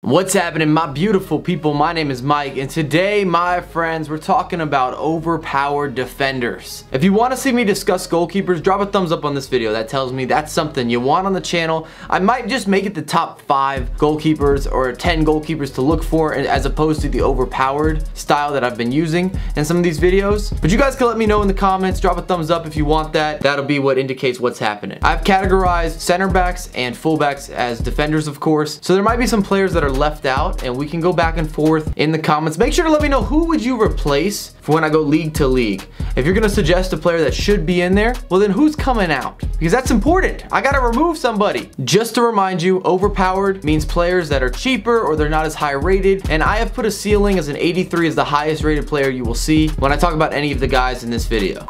What's happening, my beautiful people? My name is Mike, and today, my friends, we're talking about overpowered defenders. If you want to see me discuss goalkeepers, drop a thumbs up on this video. That tells me that's something you want on the channel. I might just make it the top 5 goalkeepers or 10 goalkeepers to look for, as opposed to the overpowered style that I've been using in some of these videos. But you guys can let me know in the comments. Drop a thumbs up if you want that. That'll be what indicates what's happening. I've categorized center backs and fullbacks as defenders, of course. So there might be some players that are left out, and we can go back and forth in the comments. Make sure to let me know who would you replace for when I go league to league. If you're gonna suggest a player that should be in there, well then who's coming out? Because that's important. I gotta remove somebody. Just to remind you, overpowered means players that are cheaper or they're not as high rated, and I have put a ceiling as an 83 as the highest rated player you will see when I talk about any of the guys in this video.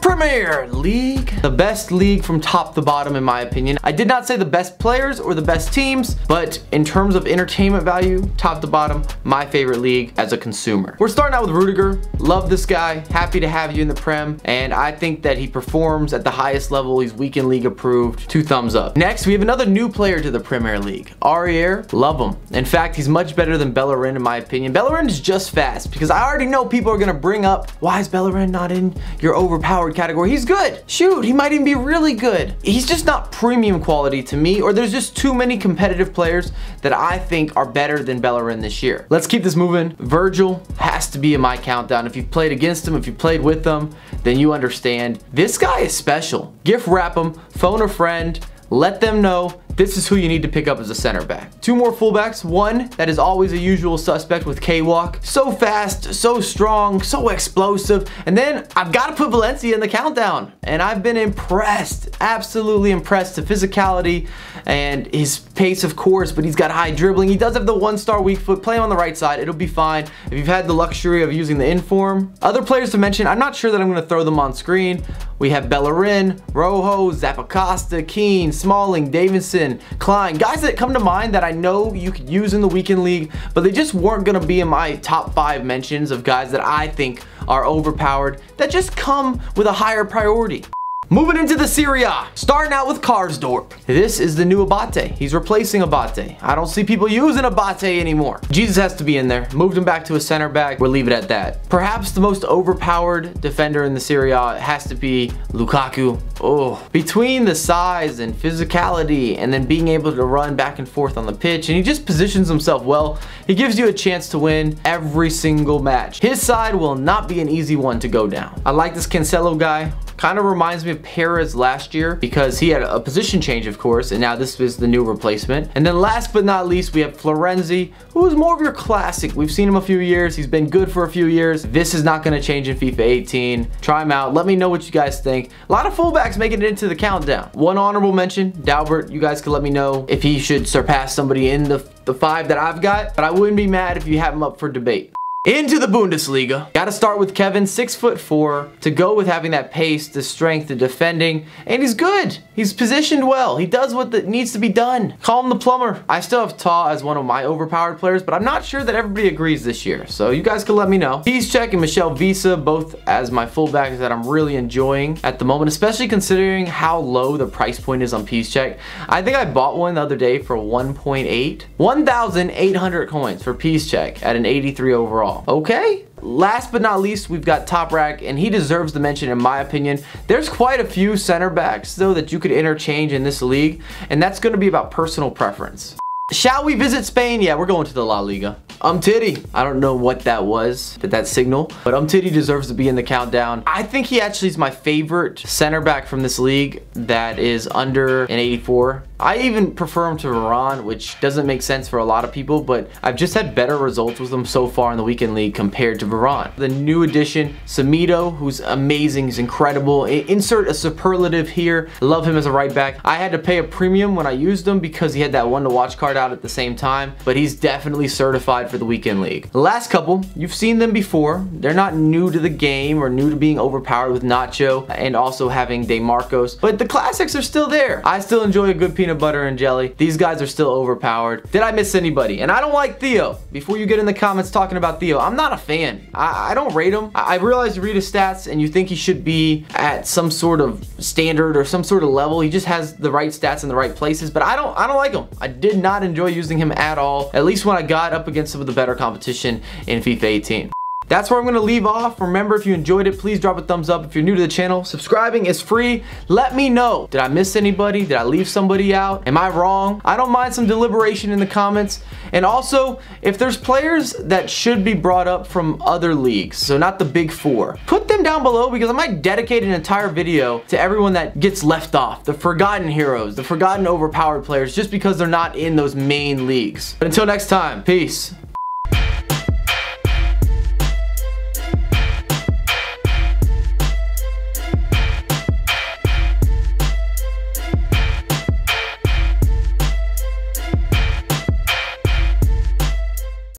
Premier League, the best league from top to bottom in my opinion. I did not say the best players or the best teams, but in terms of entertainment value, top to bottom, my favorite league as a consumer. We're starting out with Rudiger. Love this guy, happy to have you in the Prem, and I think that he performs at the highest level. He's weekend league approved, 2 thumbs up. Next, we have another new player to the Premier League, Aurier. Love him. In fact, he's much better than Bellerin in my opinion. Bellerin is just fast, because I already know people are gonna bring up, why is Bellerin not in your overpowered category? He's good. Shoot, he might even be really good. He's just not premium quality to me, or there's just too many competitive players that I think are better than Bellerin this year. Let's keep this moving. Virgil has to be in my countdown. If you've played against him, if you played with them, then you understand. This guy is special. Gift wrap him, phone a friend, let them know this is who you need to pick up as a center back. 2 more fullbacks. One that is always a usual suspect with K-Walk. So fast, so strong, so explosive. And then I've got to put Florenzi in the countdown. And I've been impressed, absolutely impressed to physicality and his pace, of course, but he's got high dribbling. He does have the 1-star weak foot. Play him on the right side, it'll be fine. If you've had the luxury of using the inform. Other players to mention, I'm not sure that I'm going to throw them on screen. We have Bellerin, Rojo, Zappacosta, Keane, Smalling, Davidson, Klein, guys that come to mind that I know you could use in the weekend league, but they just weren't gonna be in my top 5 mentions of guys that I think are overpowered, that just come with a higher priority. Moving into the Serie A, starting out with Karsdorp. This is the new Abate. He's replacing Abate. I don't see people using Abate anymore. Jesus has to be in there. Moved him back to a center back. We'll leave it at that. Perhaps the most overpowered defender in the Serie A has to be Lukaku. Oh, between the size and physicality and then being able to run back and forth on the pitch, and he just positions himself well. He gives you a chance to win every single match. His side will not be an easy one to go down. I like this Cancelo guy. Kind of reminds me of Perez last year because he had a position change, of course, and now this is the new replacement. And then last but not least, we have Florenzi, who is more of your classic. We've seen him a few years. He's been good for a few years. This is not going to change in FIFA 18. Try him out. Let me know what you guys think. A lot of fullbacks making it into the countdown. One honorable mention, Dalbert. You guys can let me know if he should surpass somebody in the 5 that I've got, but I wouldn't be mad if you have him up for debate. Into the Bundesliga. Gotta start with Kevin, 6'4", to go with having that pace, the strength, the defending, and he's good. He's positioned well. He does what needs to be done. Call him the plumber. I still have Ta as one of my overpowered players, but I'm not sure that everybody agrees this year, so you guys can let me know. Piszczek and Michel Visa, both as my fullbacks that I'm really enjoying at the moment, especially considering how low the price point is on Piszczek. I think I bought one the other day for 1.8. 1,800 coins for Piszczek at an 83 overall. Okay. Last but not least, we've got Toprak, and he deserves the mention in my opinion. There's quite a few center backs though that you could interchange in this league, and that's going to be about personal preference. Shall we visit Spain? Yeah, we're going to the La Liga. Umtiti. I don't know what that was, that signal, but Umtiti deserves to be in the countdown. I think he actually is my favorite center back from this league that is under an 84. I even prefer him to Varane, which doesn't make sense for a lot of people, but I've just had better results with him so far in the weekend league compared to Varane. The new addition, Semedo, who's amazing, he's incredible. Insert a superlative here. Love him as a right back. I had to pay a premium when I used him because he had that one to watch card out at the same time, but he's definitely certified qualified for the weekend league. The last couple, you've seen them before. They're not new to the game or new to being overpowered with Nacho and also having DeMarcos, but the classics are still there. I still enjoy a good peanut butter and jelly. These guys are still overpowered. Did I miss anybody? And I don't like Theo. Before you get in the comments talking about Theo, I'm not a fan. I don't rate him. I realize you read his stats and you think he should be at some sort of standard or some sort of level. He just has the right stats in the right places, but I don't like him. I did not enjoy using him at all, at least when I got up against some of the better competition in FIFA 18. That's where I'm going to leave off. Remember, if you enjoyed it, please drop a thumbs up. If you're new to the channel, subscribing is free. Let me know. Did I miss anybody? Did I leave somebody out? Am I wrong? I don't mind some deliberation in the comments. And also, if there's players that should be brought up from other leagues, so not the big four, put them down below because I might dedicate an entire video to everyone that gets left off. The forgotten heroes, the forgotten overpowered players, just because they're not in those main leagues. But until next time, peace.